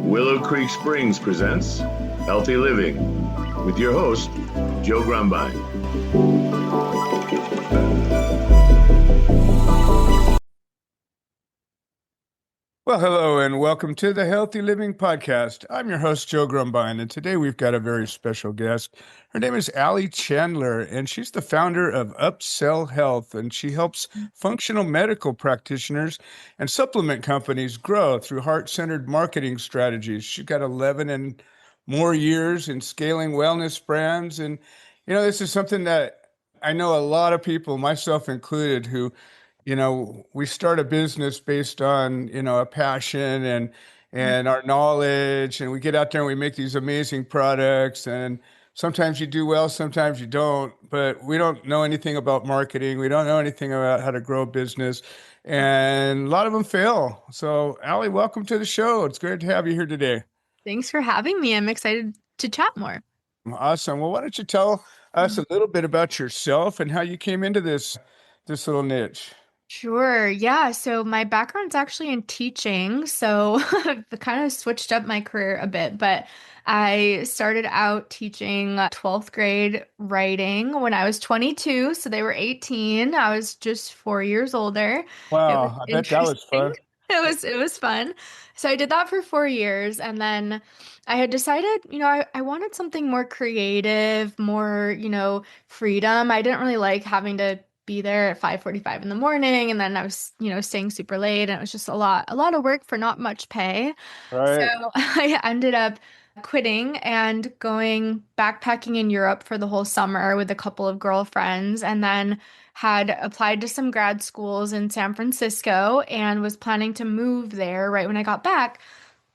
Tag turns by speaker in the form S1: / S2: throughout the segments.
S1: Willow Creek Springs presents Healthy Living with your host, Joe Grumbine.
S2: Well, hello and welcome to the Healthy Living Podcast. I'm your host, Joe Grumbine, and today we've got a very special guest. Her name is Allie Chandler, and she's the founder of Upsell Health, and she helps functional medical practitioners and supplement companies grow through heart-centered marketing strategies. She's got 11 and more years in scaling wellness brands, and this is something that I know a lot of people, myself included, who we start a business based on, a passion and our knowledge, and we get out there and we make these amazing products, and sometimes you do well, sometimes you don't, but we don't know anything about marketing. We don't know anything about how to grow a business, and a lot of them fail. So, Allie, welcome to the show. It's great to have you here today.
S3: Thanks for having me. I'm excited to chat more.
S2: Awesome. Well, why don't you tell us a little bit about yourself and how you came into this little niche?
S3: Sure. Yeah. So my background's actually in teaching. So I've kind of switched up my career a bit, but I started out teaching 12th grade writing when I was 22. So they were 18. I was just 4 years older. It was
S2: Wow, I bet that was
S3: interesting.
S2: fun.
S3: It was fun. So I did that for 4 years, and then I had decided, I wanted something more creative, more, freedom. I didn't really like having to be there at 5:45 in the morning, and then I was, staying super late, and it was just a lot of work for not much pay. So
S2: Right.
S3: I ended up quitting and going backpacking in Europe for the whole summer with a couple of girlfriends, and then had applied to some grad schools in San Francisco and was planning to move there right when I got back.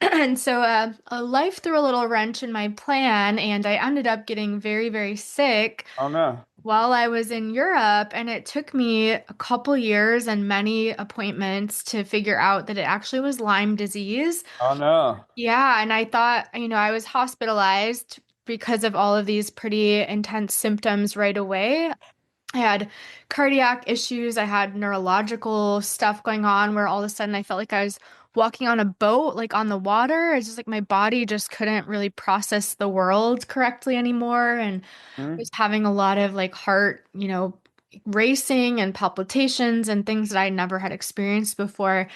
S3: And so life threw a little wrench in my plan, and I ended up getting very, very sick
S2: Oh no.
S3: while I was in Europe, and it took me a couple years and many appointments to figure out that it actually was Lyme disease.
S2: Oh no.
S3: Yeah, and I thought, I was hospitalized because of all of these pretty intense symptoms right away. I had cardiac issues, I had neurological stuff going on where all of a sudden I felt like I was walking on a boat, like on the water. It's just like my body just couldn't really process the world correctly anymore. And
S2: Hmm?
S3: was having a lot of like heart, racing and palpitations and things that I never had experienced before.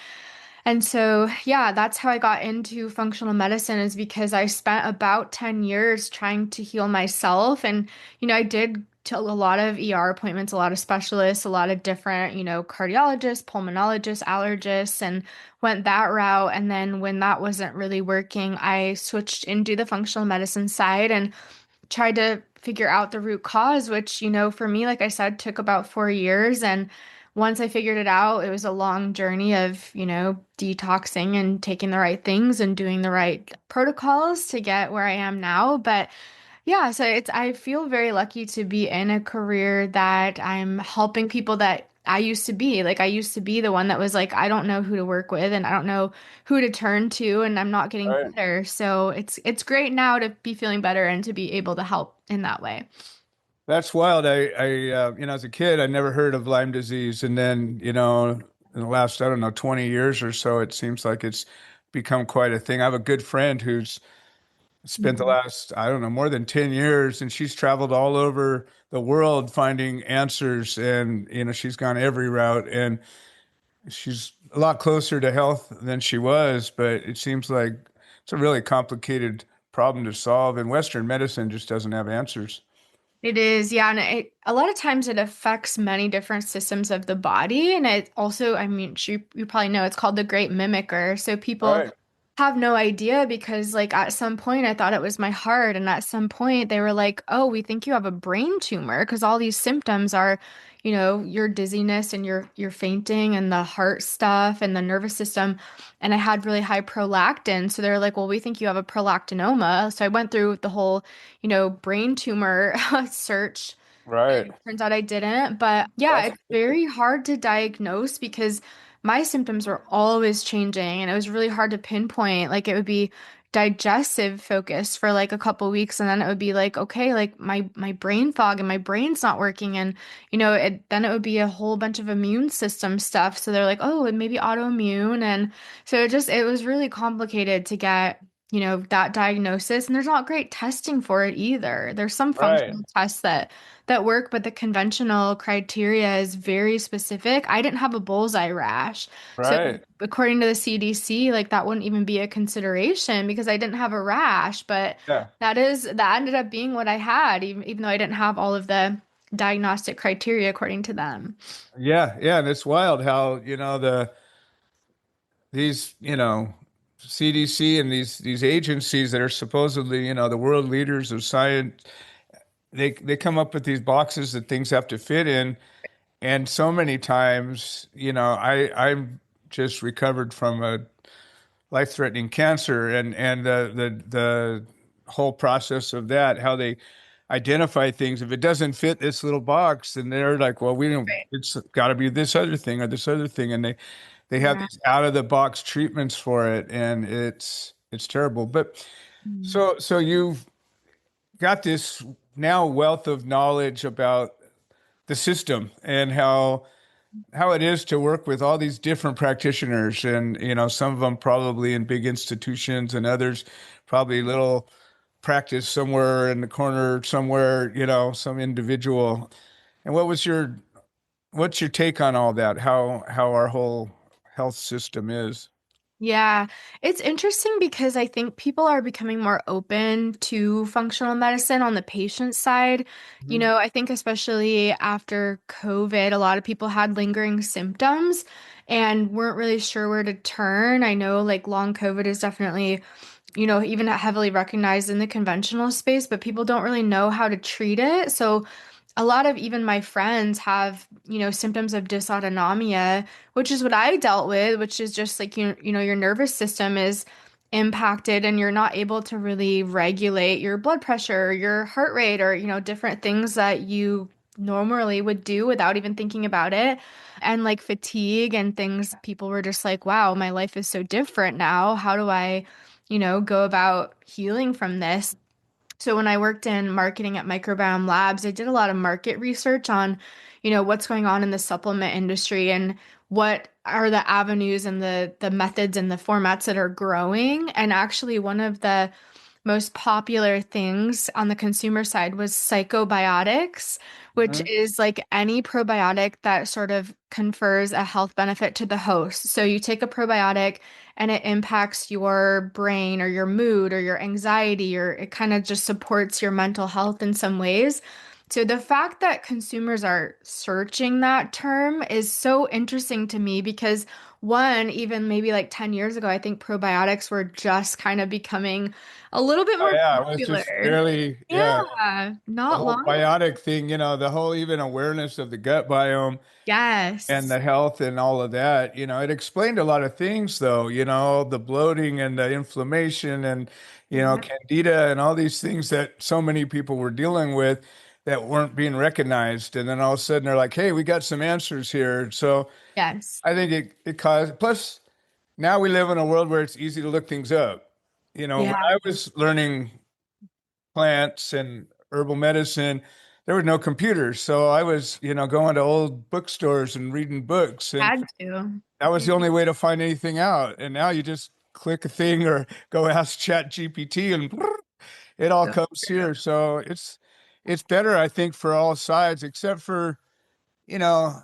S3: And so, yeah, that's how I got into functional medicine, is because I spent about 10 years trying to heal myself. And, I did to a lot of ER appointments, a lot of specialists, a lot of different, cardiologists, pulmonologists, allergists, and went that route. And then when that wasn't really working, I switched into the functional medicine side and tried to figure out the root cause, which, for me, like I said, took about 4 years. And once I figured it out, it was a long journey of, detoxing and taking the right things and doing the right protocols to get where I am now. But yeah, so I feel very lucky to be in a career that I'm helping people that I used to be. Like I used to be the one that was like, I don't know who to work with and I don't know who to turn to, and I'm not getting
S2: Right.
S3: better. So it's great now to be feeling better and to be able to help in that way.
S2: That's wild. As a kid, I never heard of Lyme disease, and then, in the last, I don't know, 20 years or so, it seems like it's become quite a thing. I have a good friend who's spent the
S3: Mhm.
S2: last, I don't know, more than 10 years, and she's traveled all over the world finding answers, and, she's gone every route, and she's a lot closer to health than she was, but it seems like it's a really complicated problem to solve, and Western medicine just doesn't have answers.
S3: It is, yeah, and a lot of times it affects many different systems of the body, and it also, I mean, you probably know it's called the Great Mimicker. So people
S2: Right.
S3: have no idea because, like, at some point I thought it was my heart, and at some point they were like, "Oh, we think you have a brain tumor," because all these symptoms are, your dizziness and your fainting and the heart stuff and the nervous system. And I had really high prolactin, so they're like, "Well, we think you have a prolactinoma." So I went through the whole, brain tumor search.
S2: Right.
S3: Turns out I didn't. But yeah,
S2: That's
S3: it's very hard to diagnose because my symptoms were always changing and it was really hard to pinpoint. Like it would be digestive focus for like a couple weeks, and then it would be like, okay, like my brain fog and my brain's not working, and then it would be a whole bunch of immune system stuff. So they're like, oh, it may be autoimmune. And so it was really complicated to get that diagnosis, and there's not great testing for it either. There's some
S2: Right.
S3: functional tests that work, but the conventional criteria is very specific. I didn't have a bullseye rash. So
S2: Right.
S3: according to the CDC, like that wouldn't even be a consideration because I didn't have a rash, but
S2: Yeah.
S3: that ended up being what I had, even though I didn't have all of the diagnostic criteria according to them.
S2: Yeah. Yeah. And it's wild how, these, CDC and these agencies that are supposedly, the world leaders of science, they come up with these boxes that things have to fit in. And so many times, I'm just recovered from a life-threatening cancer, and the whole process of that, how they identify things. If it doesn't fit this little box, then they're like, well, we don't,
S3: Right.
S2: it's got to be this other thing or this other thing. And they have
S3: Yeah.
S2: these out of the box treatments for it, and it's terrible. But
S3: Mm.
S2: so you've got this now wealth of knowledge about the system and how it is to work with all these different practitioners, and some of them probably in big institutions and others probably little practice somewhere in the corner somewhere, some individual. And what's your take on all that, how our whole health system is?
S3: Yeah, it's interesting because I think people are becoming more open to functional medicine on the patient side.
S2: Mhm.
S3: I think especially after COVID, a lot of people had lingering symptoms and weren't really sure where to turn. I know like long COVID is definitely even heavily recognized in the conventional space, but people don't really know how to treat it. So a lot of even my friends have, symptoms of dysautonomia, which is what I dealt with, which is just like, your nervous system is impacted and you're not able to really regulate your blood pressure, your heart rate, or, different things that you normally would do without even thinking about it. And like fatigue and things, people were just like, wow, my life is so different now. How do I, go about healing from this? So when I worked in marketing at Microbiome Labs, I did a lot of market research on, what's going on in the supplement industry and what are the avenues and the methods and the formats that are growing. And actually one of the most popular things on the consumer side was psychobiotics, which
S2: Mhm.
S3: is like any probiotic that sort of confers a health benefit to the host. So you take a probiotic and it impacts your brain or your mood or your anxiety, or it kind of just supports your mental health in some ways. So the fact that consumers are searching that term is so interesting to me because one, even maybe like 10 years ago, I think probiotics were just kind of becoming a little bit
S2: Oh
S3: more
S2: yeah, it was just
S3: popular.
S2: barely, yeah,
S3: Yeah,
S2: the
S3: not
S2: whole
S3: long.
S2: biotic thing, the whole even awareness of the gut biome and
S3: Yes.
S2: the health and all of that. It explained a lot of things though, the bloating and the inflammation and,
S3: Yeah.
S2: candida and all these things that so many people were dealing with that weren't being recognized. And then all of a sudden they're like, hey, we got some answers here. So
S3: Yes.
S2: I think it caused, plus now we live in a world where it's easy to look things up. When
S3: Yeah.
S2: I was learning plants and herbal medicine, there were no computers. So I was, going to old bookstores and reading books. And
S3: Had to.
S2: that was
S3: Yeah.
S2: the only way to find anything out. And now you just click a thing or go ask Chat GPT and it all
S3: So
S2: comes
S3: true.
S2: here. So it's better, I think, for all sides, except for, you know,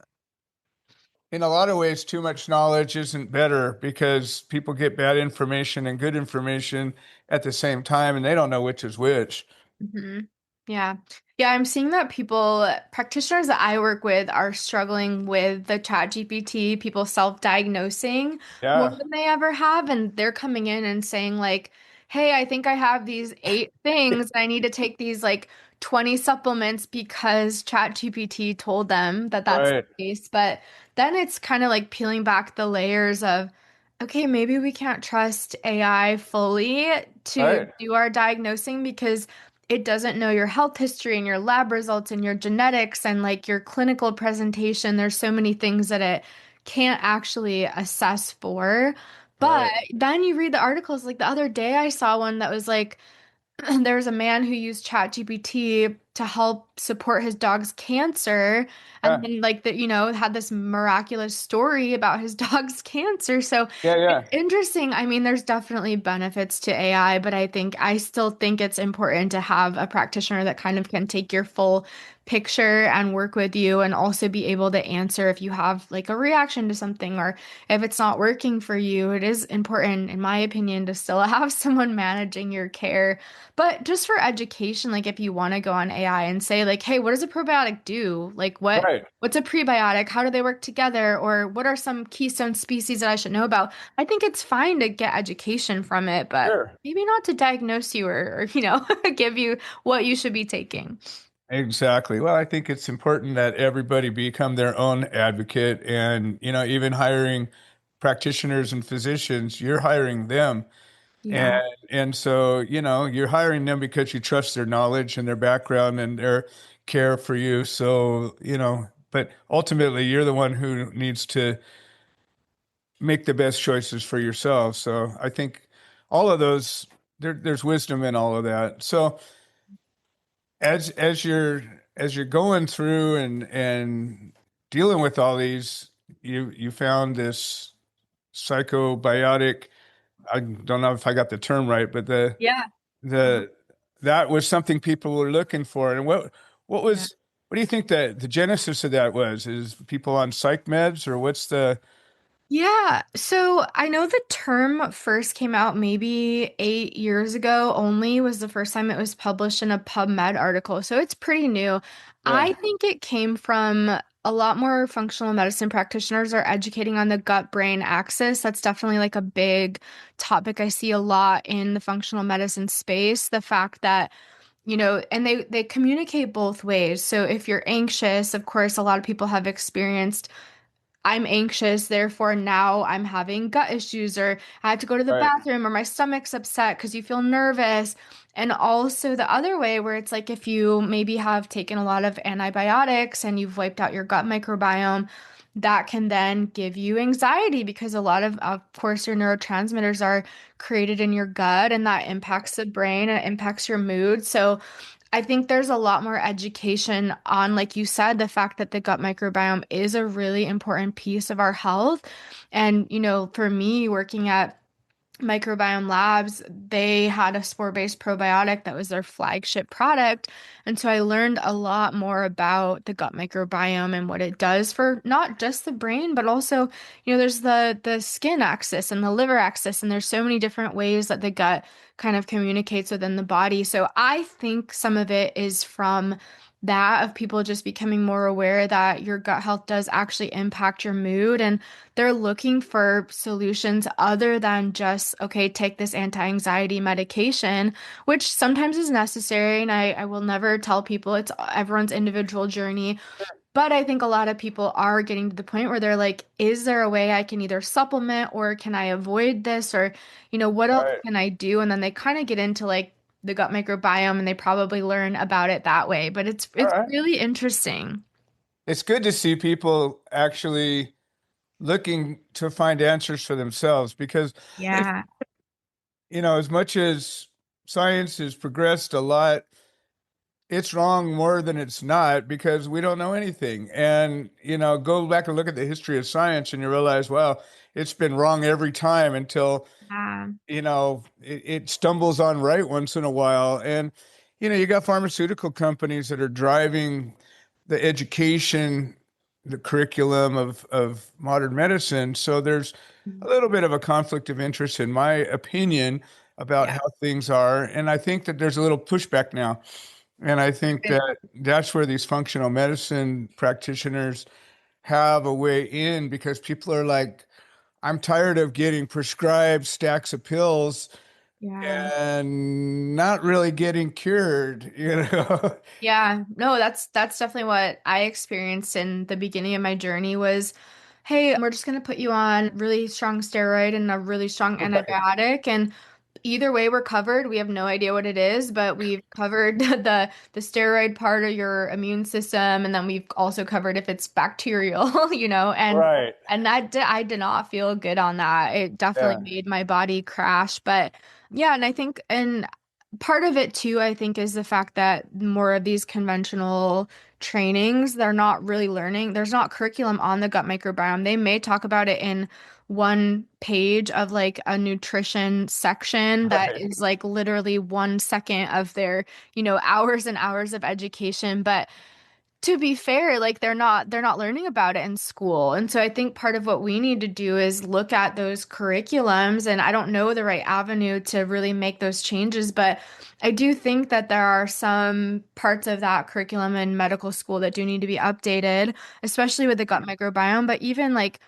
S2: in a lot of ways, too much knowledge isn't better because people get bad information and good information at the same time, and they don't know which is which.
S3: Hmm. Yeah. Yeah, I'm seeing that people, practitioners that I work with are struggling with the chat GPT, people self-diagnosing more
S2: Yeah,
S3: than they ever have. And they're coming in and saying like, hey, I think I have these 8 things. I need to take these like 20 supplements because chat GPT told them that that's the
S2: right,
S3: case. But then it's kind of like peeling back the layers of, okay, maybe we can't trust AI fully to
S2: right,
S3: do our diagnosing because it doesn't know your health history and your lab results and your genetics and like your clinical presentation. There's so many things that it can't actually assess for. But
S2: right.
S3: then you read the articles. Like the other day, I saw one that was like, there was a man who used ChatGPT to help support his dog's cancer. And
S2: Yeah.
S3: then like that, had this miraculous story about his dog's cancer. So
S2: Yeah.
S3: it's
S2: Yeah.
S3: interesting. I mean, there's definitely benefits to AI, but I still think it's important to have a practitioner that kind of can take your full picture and work with you and also be able to answer if you have like a reaction to something or if it's not working for you. It is important, in my opinion, to still have someone managing your care. But just for education, like if you want to go on AI and say like, hey, what does a probiotic do? Like
S2: Right.
S3: what's a prebiotic? How do they work together? Or what are some keystone species that I should know about? I think it's fine to get education from it, but
S2: Sure.
S3: maybe not to diagnose you or give you what you should be taking.
S2: Exactly. Well, I think it's important that everybody become their own advocate and, even hiring practitioners and physicians, you're hiring them. And
S3: Yeah.
S2: and so, you're hiring them because you trust their knowledge and their background and their care for you. So, but ultimately you're the one who needs to make the best choices for yourself. So I think all of those there's wisdom in all of that. So as you're going through and dealing with all these, you found this psychobiotic. I don't know if I got the term right, but
S3: Yeah. Uh-huh.
S2: the that was something people were looking for. And what
S3: Yeah.
S2: was what do you think that the genesis of that was? Is people on psych meds, or what's the
S3: Yeah, so I know the term first came out maybe 8 years ago only was the first time it was published in a PubMed article. So it's pretty new. I
S2: yeah,
S3: think it came from a lot more functional medicine practitioners are educating on the gut-brain axis. That's definitely like a big topic I see a lot in the functional medicine space. The fact that and they communicate both ways. So if you're anxious, of course, a lot of people have experienced I'm anxious, therefore now I'm having gut issues, or I have to go to the
S2: right,
S3: bathroom, or my stomach's upset because you feel nervous. And also the other way, where it's like if you maybe have taken a lot of antibiotics and you've wiped out your gut microbiome, that can then give you anxiety because a lot of course, your neurotransmitters are created in your gut and that impacts the brain and it impacts your mood. So, I think there's a lot more education on, like you said, the fact that the gut microbiome is a really important piece of our health. And, for me, working at Microbiome Labs, they had a spore-based probiotic that was their flagship product. And so I learned a lot more about the gut microbiome and what it does for not just the brain, but also, there's the skin axis and the liver axis, and there's so many different ways that the gut kind of communicates within the body. So I think some of it is from that of people just becoming more aware that your gut health does actually impact your mood and they're looking for solutions other than just, okay, take this anti-anxiety medication, which sometimes is necessary. And I will never tell people it's everyone's individual journey. But I think a lot of people are getting to the point where they're like, is there a way I can either supplement or can I avoid this? Or, what else
S2: right.
S3: can I do? And then they kind of get into like the gut microbiome and they probably learn about it that way. But it's
S2: All
S3: it's
S2: right.
S3: really interesting.
S2: It's good to see people actually looking to find answers for themselves because if,
S3: Yeah.
S2: as much as science has progressed a lot, it's wrong more than it's not because we don't know anything. And, go back and look at the history of science and you realize, well, it's been wrong every time until
S3: Yeah.
S2: it stumbles on right once in a while. And, you got pharmaceutical companies that are driving the education, the curriculum of modern medicine. So there's a little bit of a conflict of interest, in my opinion, about
S3: Yeah.
S2: how things are. And I think that there's a little pushback now. And I think that that's where these functional medicine practitioners have a way in because people are like, I'm tired of getting prescribed stacks of pills
S3: Yeah.
S2: and not really getting cured.
S3: Yeah, no, that's definitely what I experienced in the beginning of my journey was, hey, we're just gonna put you on really strong steroid and a really strong
S2: Right.
S3: antibiotic, and either way we're covered. We have no idea what it is, but we've covered the steroid part of your immune system, and then we've also covered if it's bacterial,
S2: Right.
S3: and I did not feel good on that. It definitely
S2: Yeah.
S3: made my body crash, but yeah, and I think and part of it too, I think, is the fact that more of these conventional trainings, they're not really learning. There's not curriculum on the gut microbiome. They may talk about it in one page of like a nutrition section that
S2: Right.
S3: is like literally 1 second of their, hours and hours of education. But to be fair, like they're not learning about it in school. And so I think part of what we need to do is look at those curriculums, and I don't know the right avenue to really make those changes, but I do think that there are some parts of that curriculum in medical school that do need to be updated, especially with the gut microbiome, but even like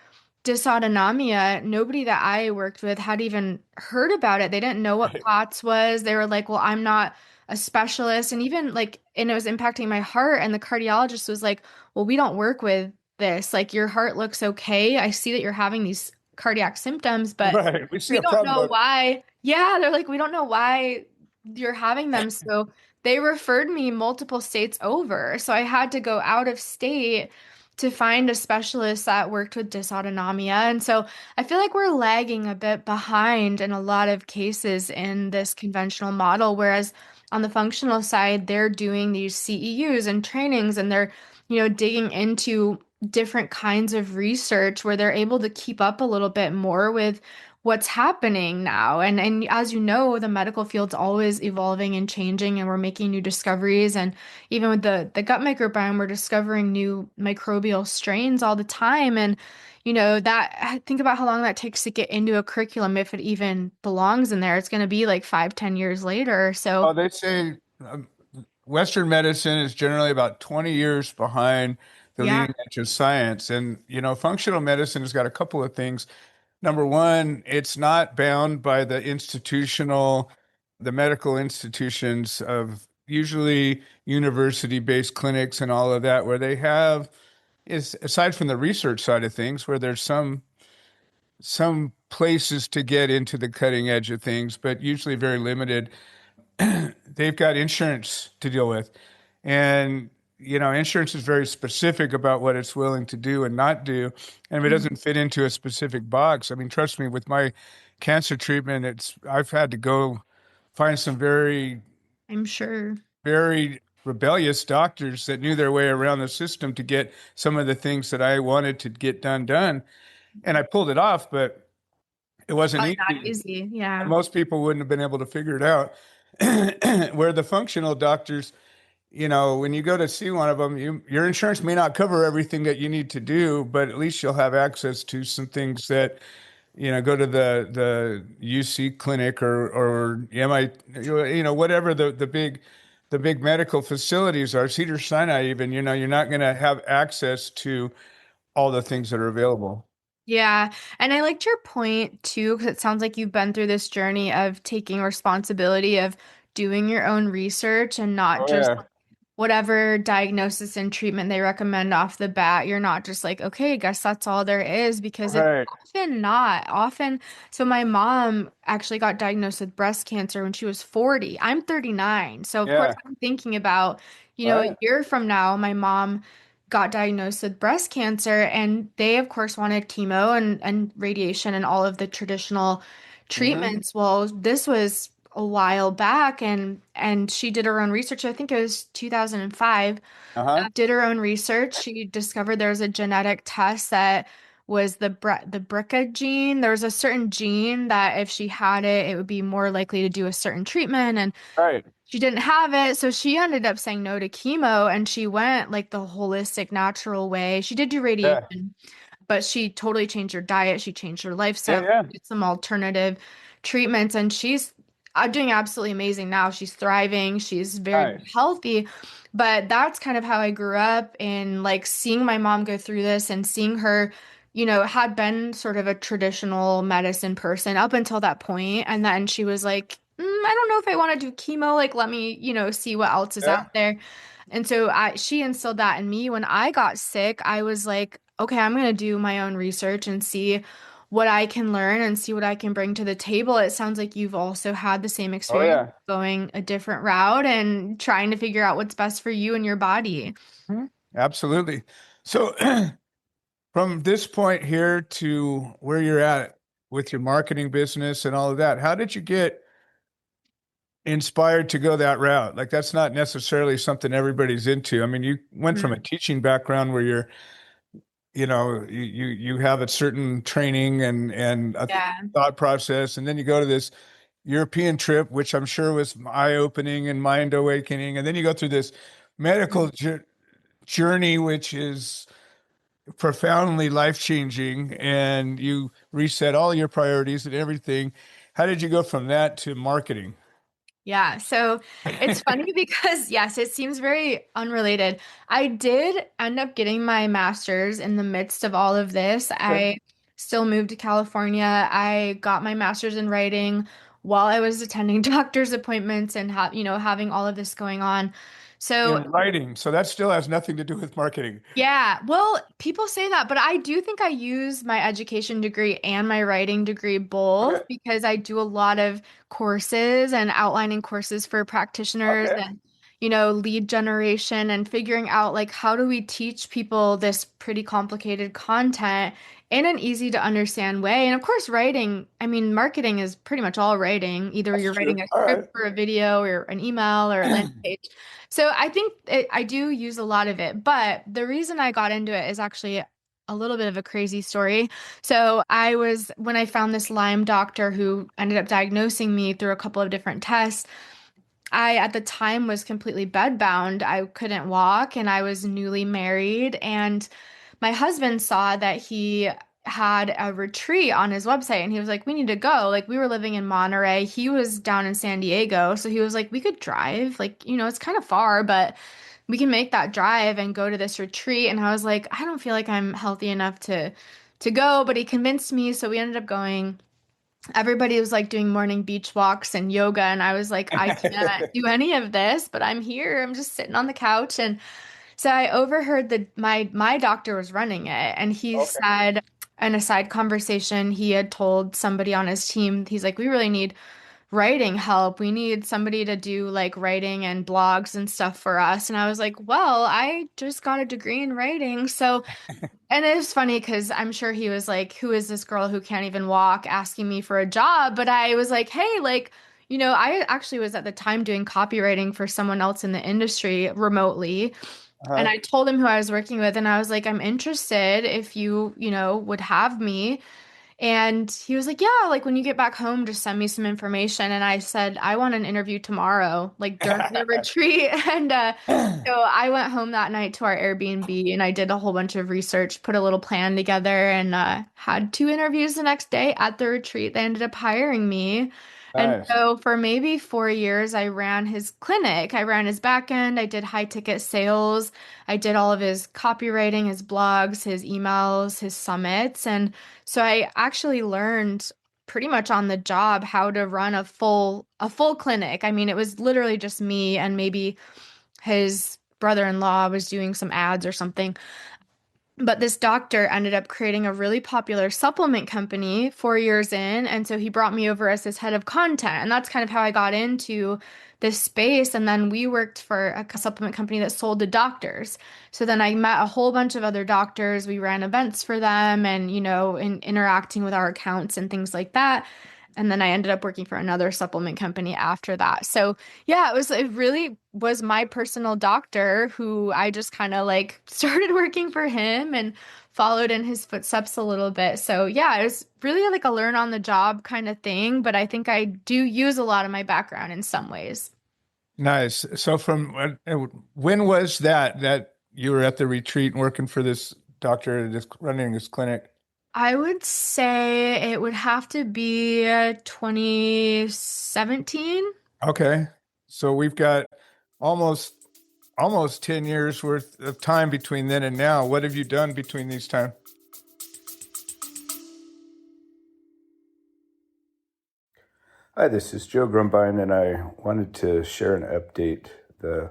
S3: dysautonomia, nobody that I worked with had even heard about it. They didn't know what
S2: Right.
S3: POTS was. They were like, "Well, I'm not a specialist," and even like, and it was impacting my heart, and the cardiologist was like, "Well, we don't work with this, like your heart looks okay, I see that you're having these cardiac symptoms, but
S2: Right. We see
S3: we
S2: a
S3: don't
S2: problem,
S3: know
S2: but
S3: why." Yeah, they're like, "We don't know why you're having them." So they referred me multiple states over, so I had to go out of state to find a specialist that worked with dysautonomia. And so I feel like we're lagging a bit behind in a lot of cases in this conventional model, whereas on the functional side, they're doing these CEUs and trainings, and they're, digging into different kinds of research where they're able to keep up a little bit more with what's happening now. And as you know, the medical field's always evolving and changing, and we're making new discoveries. And even with the gut microbiome, we're discovering new microbial strains all the time. And that, think about how long that takes to get into a curriculum, if it even belongs in there. It's going to be like 5, 10 years later. So
S2: oh, they say Western medicine is generally about 20 years behind the
S3: yeah.
S2: leading edge of science. And, functional medicine has got a couple of things. Number one, it's not bound by the medical institutions of usually university-based clinics and all of that, where they have, is aside from the research side of things, where there's some places to get into the cutting edge of things, but usually very limited. They've got insurance to deal with. And, insurance is very specific about what it's willing to do and not do. And if it
S3: Mhm.
S2: doesn't fit into a specific box, I mean, trust me, with my cancer treatment, I've had to go find some very,
S3: I'm sure.
S2: very rebellious doctors that knew their way around the system to get some of the things that I wanted to get done. And I pulled it off, but it wasn't
S3: Probably not
S2: easy.
S3: easy. Yeah.
S2: Most people wouldn't have been able to figure it out. Where the functional doctors, when you go to see one of them, your insurance may not cover everything that you need to do, but at least you'll have access to some things that, go to the UC clinic or MI, whatever the big medical facilities are, Cedars-Sinai even, you're not going to have access to all the things that are available.
S3: Yeah. And I liked your point too, because it sounds like you've been through this journey of taking responsibility of doing your own research and not
S2: Oh
S3: just
S2: yeah.
S3: whatever diagnosis and treatment they recommend off the bat. You're not just like, okay, I guess that's all there is, because it's
S2: Right.
S3: often not. Often, so my mom actually got diagnosed with breast cancer when she was 40. I'm 39. So of course
S2: Yeah.
S3: I'm thinking about, a
S2: Right.
S3: year from now, my mom got diagnosed with breast cancer, and they of course wanted chemo and radiation and all of the traditional
S2: Mm-hmm.
S3: treatments. Well, this was a while back, and she did her own research. I think it was 2005.
S2: Uh-huh.
S3: Did her own research. She discovered there was a genetic test that was the BRCA gene. There was a certain gene that if she had it, it would be more likely to do a certain treatment, and
S2: Right.
S3: she didn't have it, so she ended up saying no to chemo, and she went like the holistic, natural way. She did do
S2: Yeah.
S3: radiation, but she totally changed her diet. She changed her
S2: Yeah.
S3: lifestyle,
S2: Yeah.
S3: did some alternative treatments, and she's doing absolutely amazing now. She's thriving. She's very
S2: Nice.
S3: healthy. But that's kind of how I grew up, in like seeing my mom go through this and seeing her, had been sort of a traditional medicine person up until that point. And then she was like, I don't know if I want to do chemo. Like, let me, see what else is
S2: Yeah.
S3: out there. And so she instilled that in me. When I got sick, I was like, okay, I'm going to do my own research and see what I can learn and see what I can bring to the table. It sounds like you've also had the same
S2: Oh
S3: experience,
S2: yeah.
S3: going a different route and trying to figure out what's best for you and your body.
S2: Mhm. Absolutely. So from this point here to where you're at with your marketing business and all of that, how did you get inspired to go that route? Like that's not necessarily something everybody's into. I mean, you went from a
S3: Mm.
S2: teaching background where you're, you have a certain training and a
S3: Yeah.
S2: thought process, and then you go to this European trip, which I'm sure was eye-opening and mind-awakening, and then you go through this medical journey, which is profoundly life-changing, and you reset all your priorities and everything. How did you go from that to marketing?
S3: Yeah, so it's funny because, yes, it seems very unrelated. I did end up getting my master's in the midst of all of this.
S2: Okay.
S3: I still moved to California. I got my master's in writing while I was attending doctor's appointments and having all of this going on. So
S2: In writing. So that still has nothing to do with marketing.
S3: yeah, well, people say that, but I do think I use my education degree and my writing degree both
S2: Okay.
S3: because I do a lot of courses and outlining courses for practitioners
S2: Okay.
S3: and, lead generation and figuring out like how do we teach people this pretty complicated content in an easy to understand way. And of course, writing, I mean, marketing is pretty much all writing. Either
S2: That's
S3: you're writing
S2: true.
S3: a
S2: All
S3: script
S2: right.
S3: for a video or an email or a landing page. So I think I do use a lot of it, but the reason I got into it is actually a little bit of a crazy story. So when I found this Lyme doctor who ended up diagnosing me through a couple of different tests, I at the time was completely bedbound. I couldn't walk and I was newly married, and my husband saw that he had a retreat on his website and he was like, we need to go. Like, we were living in Monterey. He was down in San Diego. So he was like, we could drive. Like, it's kind of far, but we can make that drive and go to this retreat. And I was like, I don't feel like I'm healthy enough to go, but he convinced me. So we ended up going. Everybody was like doing morning beach walks and yoga. And I was like, I can't do any of this, but I'm here. I'm just sitting on the couch. And so I overheard that my doctor was running it, and he
S2: Okay.
S3: said in a side conversation he had told somebody on his team, he's like, we really need writing help. We need somebody to do like writing and blogs and stuff for us. And I was like, well, I just got a degree in writing. So, and it was funny because I'm sure he was like, who is this girl who can't even walk asking me for a job? But I was like, hey, like, I actually was at the time doing copywriting for someone else in the industry remotely. And
S2: Uh-huh.
S3: I told him who I was working with, and I was like, I'm interested if would have me. And he was like, yeah, like when you get back home, just send me some information. And I said, I want an interview tomorrow, like during the retreat. And so I went home that night to our Airbnb and I did a whole bunch of research, put a little plan together, and had two interviews the next day at the retreat. They ended up hiring me. And
S2: Nice.
S3: so for maybe 4 years, I ran his clinic. I ran his back end. I did high ticket sales. I did all of his copywriting, his blogs, his emails, his summits. And so I actually learned pretty much on the job how to run a full clinic. I mean, it was literally just me and maybe his brother-in-law was doing some ads or something. But this doctor ended up creating a really popular supplement company 4 years in. And so he brought me over as his head of content. And that's kind of how I got into this space. And then we worked for a supplement company that sold to doctors. So then I met a whole bunch of other doctors. We ran events for them and, interacting with our accounts and things like that. And then I ended up working for another supplement company after that. So yeah, it really was my personal doctor who I just kind of like started working for him and followed in his footsteps a little bit. So yeah, it was really like a learn on the job kind of thing, but I think I do use a lot of my background in some ways.
S2: Nice. So from when was that you were at the retreat and working for this doctor that's running this clinic?
S3: I would say it would have to be 2017.
S2: Okay. So we've got almost almost 10 years worth of time between then and now. What have you done between these time?
S1: Hi, this is Joe Grumbine, and I wanted to share an update. The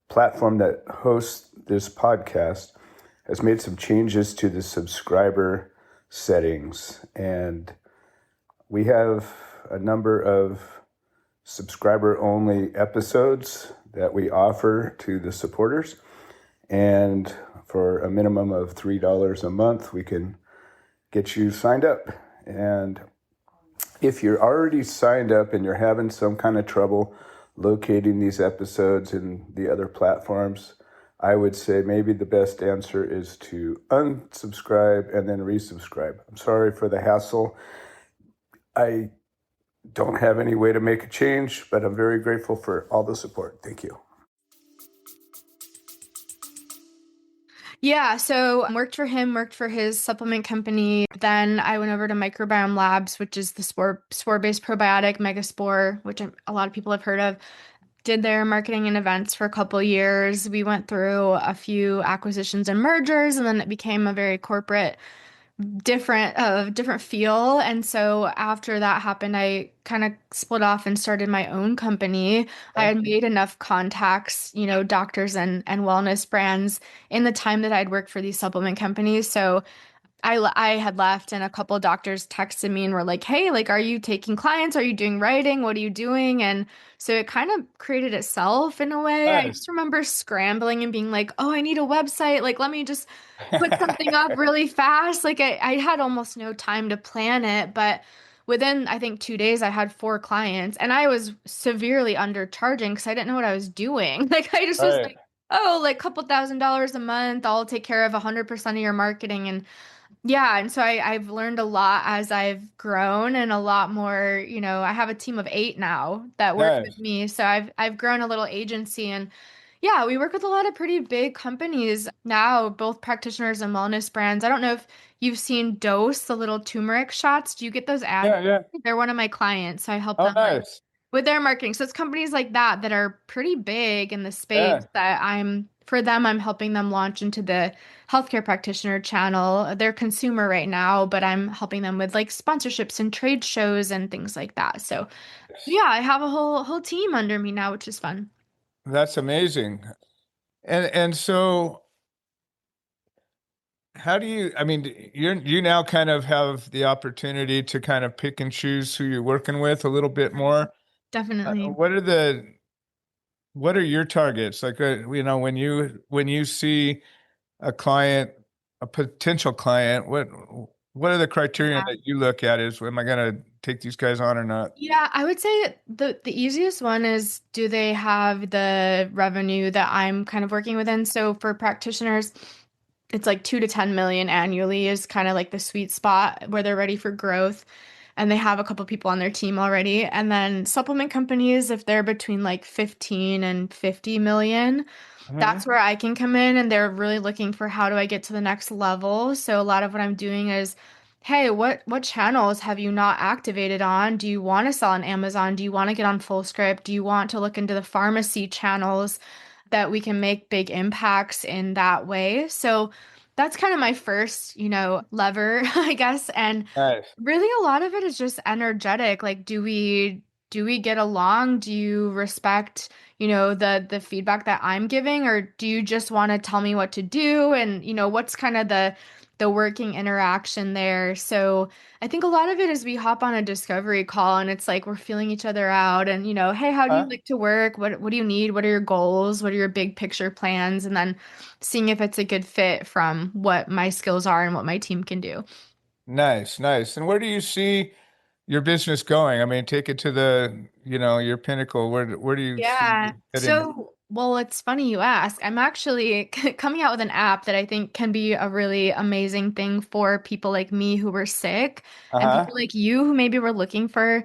S1: platform that hosts this podcast has made some changes to the subscriber settings, and we have a number of subscriber-only episodes that we offer to the supporters, and for a minimum of $3 a month, we can get you signed up. And If you're already signed up and you're having some kind of trouble locating these episodes in the other platforms, I would say maybe the best answer is to unsubscribe and then resubscribe. I'm sorry for the hassle. I don't have any way to make a change, but I'm very grateful for all the support. Thank you.
S3: Yeah, so worked for him, worked for his supplement company. Then I went over to Microbiome Labs, which is the spore-based probiotic Megaspore, which a lot of people have heard of. Did their marketing and events for a couple years. We went through a few acquisitions and mergers, and then it became a very corporate different feel. And so after that happened, I kind of split off and started my own company. I had made enough contacts, doctors and wellness brands in the time that I'd worked for these supplement companies. So I had left, and a couple of doctors texted me and were like, "Hey, like, are you taking clients? Are you doing writing? What are you doing?" And so it kind of created itself in a way. I
S2: Nice.
S3: just remember scrambling and being like, "Oh, I need a website. Like, let me just put something up really fast." Like, I had almost no time to plan it, but within, I think, 2 days, I had 4 clients, and I was severely undercharging because I didn't know what I was doing. Like, I just was
S2: Right.
S3: like, "Oh, like, couple $1,000s a month. I'll take care of 100% of your marketing." And yeah, and so I've learned a lot as I've grown, and a lot more, I have a team of 8 now that work with
S2: Nice.
S3: me. So I've grown a little agency, and yeah, we work with a lot of pretty big companies now, both practitioners and wellness brands. I don't know if you've seen Dose, the little turmeric shots. Do you get those ads?
S2: Yeah, yeah.
S3: They're one of my clients, so I help
S2: Oh,
S3: them
S2: nice.
S3: with their marketing. So it's companies like that that are pretty big in the
S2: Yeah.
S3: space that I'm helping them launch into the healthcare practitioner channel. They're consumer right now, but I'm helping them with like sponsorships and trade shows and things like that. So yeah, I have a whole team under me now, which is fun.
S2: That's amazing. And so how do you, I mean, you now kind of have the opportunity to kind of pick and choose who you're working with a little bit more.
S3: Definitely.
S2: What are your targets? Like, when you see a client, a potential client, what are the criteria that you look at is, am I going to take these guys on or not?
S3: Yeah, I would say the easiest one is, do they have the revenue that I'm kind of working within? So for practitioners, it's like 2 to 10 million annually is kind of like the sweet spot where they're ready for growth, and they have a couple people on their team already. And then supplement companies, if they're between like 15 and 50 million,
S2: Hmm.
S3: that's where I can come in, and they're really looking for, how do I get to the next level? So a lot of what I'm doing is, hey, what channels have you not activated on? Do you want to sell on Amazon? Do you want to get on FullScript? Do you want to look into the pharmacy channels that we can make big impacts in that way? So that's kind of my first, lever, I guess. And
S2: Nice.
S3: really, a lot of it is just energetic. Like, do we get along? Do you respect, the feedback that I'm giving, or do you just want to tell me what to do? And, what's kind of the working interaction there? So I think a lot of it is we hop on a discovery call, and it's like we're feeling each other out, and, hey, how do you
S2: Huh?
S3: like to work? What do you need? What are your goals? What are your big picture plans? And then seeing if it's a good fit from what my skills are and what my team can do.
S2: Nice, nice. And where do you see your business going? I mean, take it to your pinnacle. Where do you see
S3: Yeah.
S2: it heading?
S3: So, well, it's funny you ask. I'm actually coming out with an app that I think can be a really amazing thing for people like me who were sick, and
S2: Uh-huh.
S3: people like you who maybe were looking for,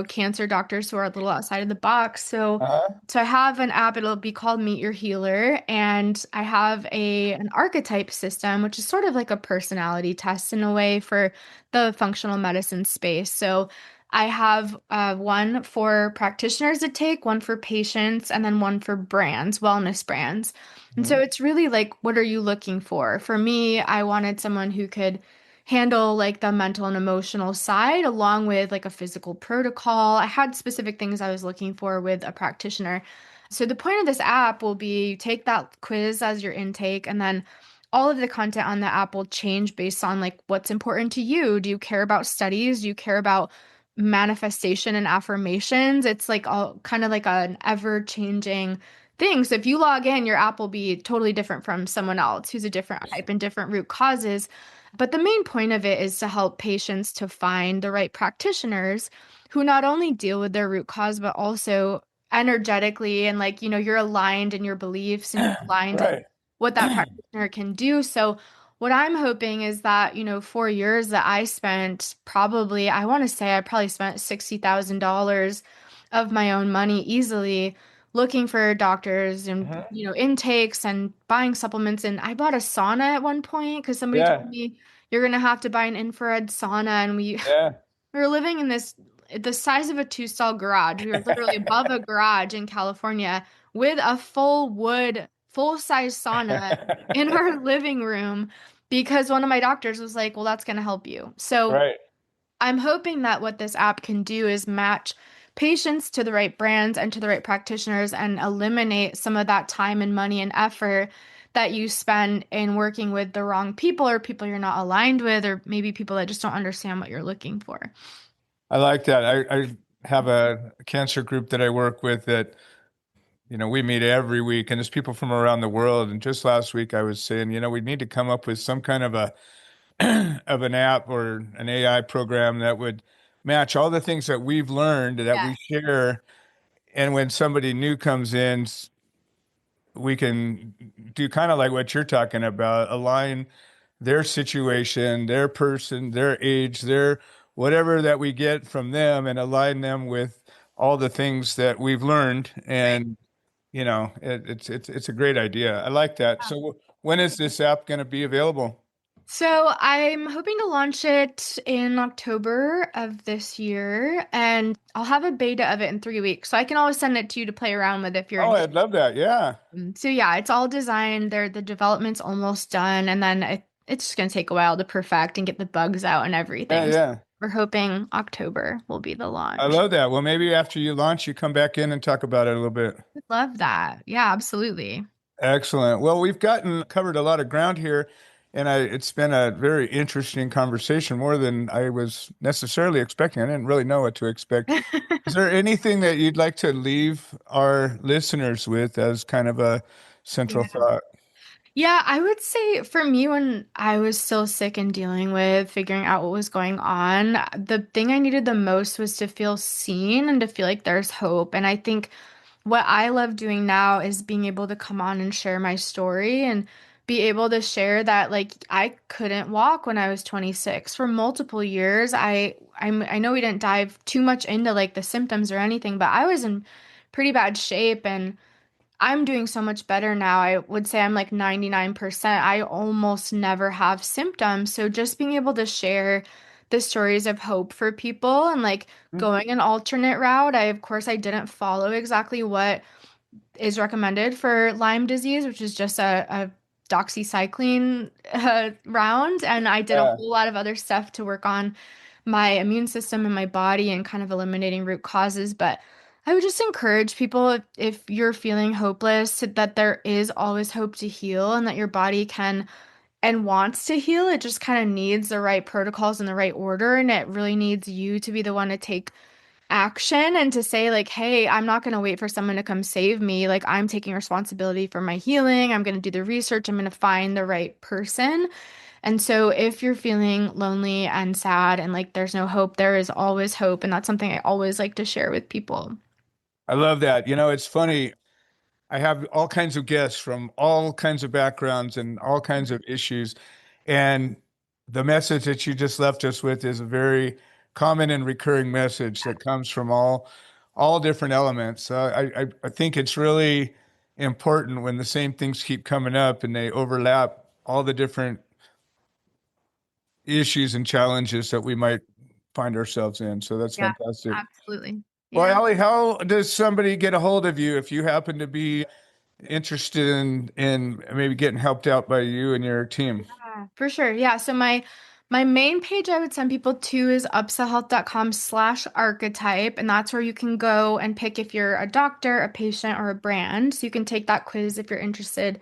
S3: cancer doctors who are a little outside of the box.
S2: Uh-huh.
S3: So I have an app. It'll be called Meet Your Healer, and I have an archetype system, which is sort of like a personality test in a way for the functional medicine space. So I have one for practitioners to take, one for patients, and then one for brands, wellness brands. And so
S2: Mhm.
S3: it's really like, what are you looking for? For me, I wanted someone who could handle like the mental and emotional side along with like a physical protocol. I had specific things I was looking for with a practitioner. So the point of this app will be, you take that quiz as your intake, and then all of the content on the app will change based on like what's important to you. Do you care about studies? Do you care about manifestation and affirmations? It's like all kind of like an ever changing thing. So if you log in, your app will be totally different from someone else who's a different type and different root causes. But the main point of it is to help patients to find the right practitioners who not only deal with their root cause, but also energetically and like, you're aligned in your beliefs and you're aligned in
S2: Right.
S3: what that practitioner can do. So what I'm hoping is that, 4 years that I spent probably, I want to say I probably spent $60,000 of my own money easily looking for doctors and,
S2: Mhm.
S3: intakes and buying supplements. And I bought a sauna at one point because somebody told
S2: Yeah.
S3: me you're going to have to buy an infrared sauna. And we,
S2: Yeah.
S3: we were living in the size of a two-stall garage. We were literally above a garage in California with a full-size sauna in our living room because one of my doctors was like, well, that's going to help you. So
S2: Right.
S3: I'm hoping that what this app can do is match patients to the right brands and to the right practitioners and eliminate some of that time and money and effort that you spend in working with the wrong people or people you're not aligned with, or maybe people that just don't understand what you're looking for.
S2: I like that. I have a cancer group that I work with that, we meet every week, and there's people from around the world. And just last week I was saying, we need to come up with some kind of a of an app or an AI program that would match all the things that we've learned that
S3: Yeah.
S2: we share. And when somebody new comes in, we can do kind of like what you're talking about, align their situation, their person, their age, their whatever that we get from them and align them with all the things that we've learned.
S3: Right.
S2: And, it's a great idea. I like that. So when is this app going to be available?
S3: So I'm hoping to launch it in October of this year, and I'll have a beta of it in 3 weeks. So I can always send it to you to play around with if you're
S2: Oh,
S3: interested.
S2: I'd love that. Yeah.
S3: So yeah, it's all designed. The development's almost done, and then it's just gonna take a while to perfect and get the bugs out and
S2: Yeah.
S3: everything. So
S2: Yeah.
S3: we're hoping October will be the
S2: I
S3: launch.
S2: love that. Well, maybe after you launch, you come back in and talk about it a little bit.
S3: Love that. Yeah, absolutely.
S2: Excellent. Well, we've covered a lot of ground here, and it's been a very interesting conversation, more than I was necessarily expecting. I didn't really know what to expect. Is there anything that you'd like to leave our listeners with as kind of a central
S3: Yeah.
S2: thought?
S3: Yeah, I would say for me, when I was still sick and dealing with figuring out what was going on, the thing I needed the most was to feel seen and to feel like there's hope. And I think what I love doing now is being able to come on and share my story and be able to share that like I couldn't walk when I was 26 for multiple years. I know we didn't dive too much into like the symptoms or anything, but I was in pretty bad shape and I'm doing so much better now. I would say I'm like 99%. I almost never have symptoms. So just being able to share the stories of hope for people and like going an alternate route. Of course, I didn't follow exactly what is recommended for Lyme disease, which is just a doxycycline round. And I did a
S2: Yeah.
S3: whole lot of other stuff to work on my immune system and my body and kind of eliminating root causes. But I would just encourage people if you're feeling hopeless, that there is always hope to heal and that your body can and wants to heal. It just kind of needs the right protocols in the right order. And it really needs you to be the one to take action and to say like, hey, I'm not going to wait for someone to come save me. Like I'm taking responsibility for my healing. I'm going to do the research. I'm going to find the right person. And so if you're feeling lonely and sad and like there's no hope, there is always hope. And that's something I always like to share with people.
S2: I love that. It's funny. I have all kinds of guests from all kinds of backgrounds and all kinds of issues. And the message that you just left us with is a very common and recurring message that comes from all different elements. I think it's really important when the same things keep coming up and they overlap all the different issues and challenges that we might find ourselves in. So that's
S3: Yeah,
S2: fantastic.
S3: absolutely.
S2: Well,
S3: Yeah.
S2: Allie, how does somebody get a hold of you if you happen to be interested in maybe getting helped out by you and your team?
S3: Yeah, for sure. Yeah. So my main page I would send people to is upsellhealth.com/archetype. And that's where you can go and pick if you're a doctor, a patient, or a brand. So you can take that quiz if you're interested.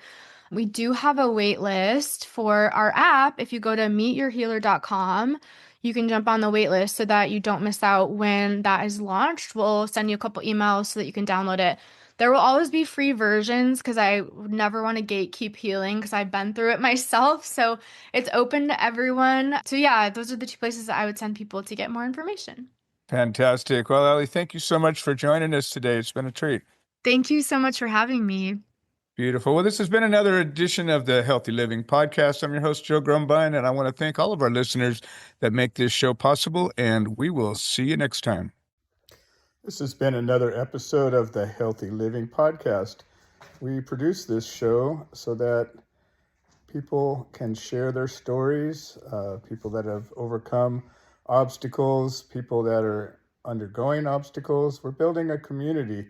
S3: We do have a wait list for our app. If you go to meetyourhealer.com, you can jump on the wait list so that you don't miss out when that is launched. We'll send you a couple emails so that you can download it There will always be free versions because I never want to gatekeep healing because I've been through it myself. So it's open to everyone. So yeah, those are the two places that I would send people to get more information.
S2: Fantastic. Well, Allie, thank you so much for joining us today. It's been a treat.
S3: Thank you so much for having me.
S2: Beautiful. Well, this has been another edition of the Healthy Living Podcast. I'm your host, Joe Grumbine, and I want to thank all of our listeners that make this show possible, and we will see you next time.
S1: This has been another episode of the Healthy Living Podcast. We produce this show so that people can share their stories, people that have overcome obstacles, people that are undergoing obstacles. We're building a community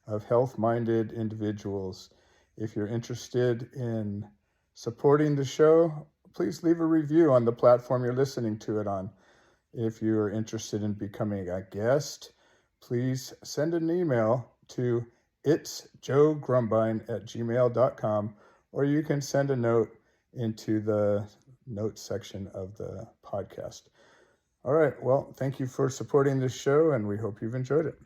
S1: of health-minded individuals. If you're interested in supporting the show, please leave a review on the platform you're listening to it on. If you're interested in becoming a guest, please send an email to itsjoegrumbine@gmail.com, or you can send a note into the notes section of the podcast. All right. Well, thank you for supporting this show, and we hope you've enjoyed it.